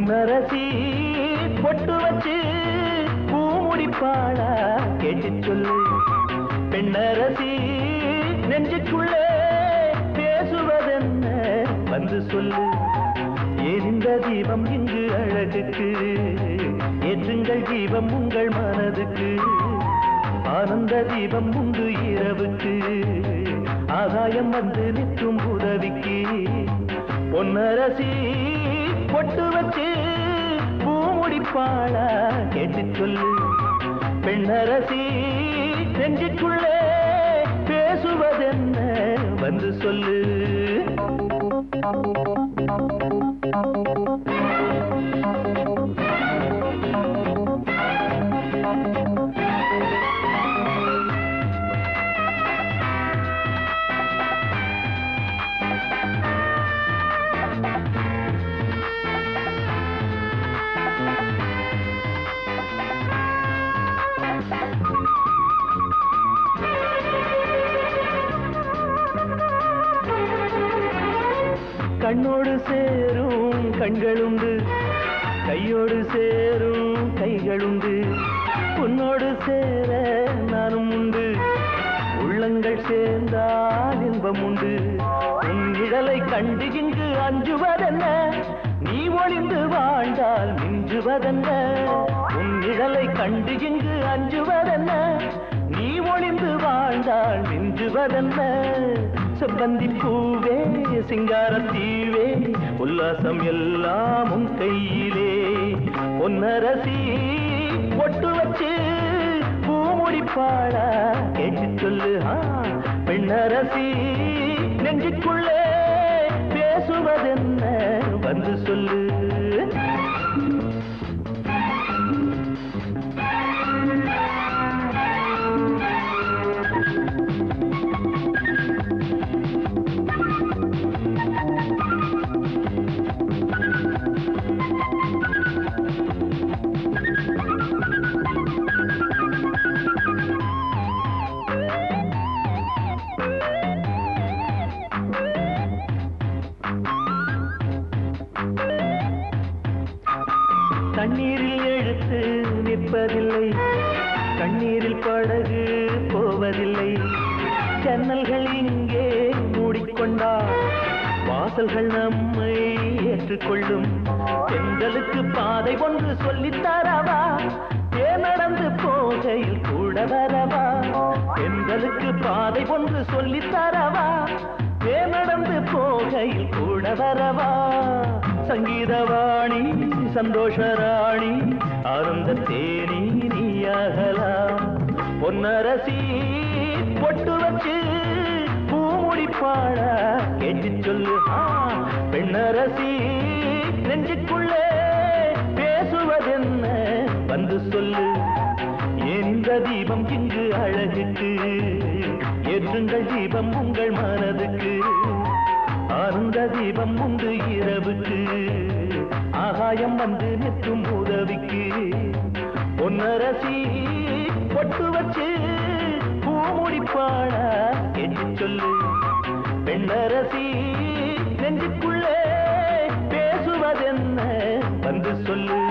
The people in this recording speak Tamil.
பொன்னரசி பொட்டு வச்சு பூ முடிப்பாளா கேட்டு சொல்லு. பெண்ணரசி நெஞ்சுக்குள்ளே பேசுவதென்ன வந்து சொல்லு. எரிந்த தீபம் இங்கு அழகுக்கு, ஏற்றுங்கள் தீபம் உங்கள் மனதுக்கு. ஆனந்த தீபம் உண்டு இரவுக்கு, ஆகாயம் வந்து நிற்கும் உதவிக்கு. பொன்னரசி பொட்டு வச்சு பூ முடிப்பாளா கேட்டு சொல்லு. பெண்ணரசி நெஞ்சுக்குள்ளே பேசுவதென்ன வந்து சொல்லு. கண்ணோடு சேரும் கண்களுண்டு, கையோடு சேரும் கைகளுண்டு. உன்னோடு சேர நானும் உண்டு, உள்ளங்கள் சேர்ந்தால் இன்பம் உண்டு. உன் நிழலை கண்டு இங்கு அஞ்சுவதென்ன, நீ ஒளிந்து வாழ்ந்தால் மிஞ்சுவதென்ன. உன் நிழலை கண்டு இங்கு அஞ்சுவதென்ன, நீ ஒளிந்து வாழ்ந்தால் மிஞ்சுவதென்ன. செவ்வந்தி பூவே சிங்கார தீவே, உல்லாசம் எல்லாம் உன் கையிலே. பொன்னரசி பொட்டு வச்சு பூ முடிப்பாளா கேட்டு சொல்லு. பெண்ணரசி நெஞ்சுக்குள்ளே பேசுவதென்ன வந்து சொல்லு. தண்ணீரில் எழுத்து நிற்பதில்லை, கண்ணீரில் படகு போவதில்லை. ஜன்னல்கள் இங்கே மூடிக்கொண்டால் வாசல்கள் நம்மை ஏற்றுக்கொள்ளும். பெண்களுக்கு பாதை ஒன்று சொல்லித்தரவா, நடந்து போகையில் கூட வரவா. பெண்களுக்கு பாதை ஒன்று சொல்லித்தரவா, நடந்து போகையில் கூட வரவா. சங்கீதவாணி சந்தோஷராணி ஆனந்த தேனி நீயாகலாம். பொன்னரசி பொட்டு வச்சு பூ முடிப்பாளா கேட்டு சொல்லு. பெண்ணரசி நெஞ்சுக்குள்ளே பேசுவதென்ன வந்து சொல்லு. எந்த தீபம் இங்கு அழகுக்கு, ஏற்றுங்கள் தீபம் உங்கள் மனதுக்கு. ஆனந்த தீபம் உண்டு இரவுக்கு, ஆகாயம் வந்து நிற்கும் உதவிக்கு. பொன்னரசி பொட்டு வச்சு பூ முடிப்பாளா கேட்டு சொல்லு. பெண்ணரசி நெஞ்சுக்குள்ளே பேசுவதென்ன வந்து சொல்லு.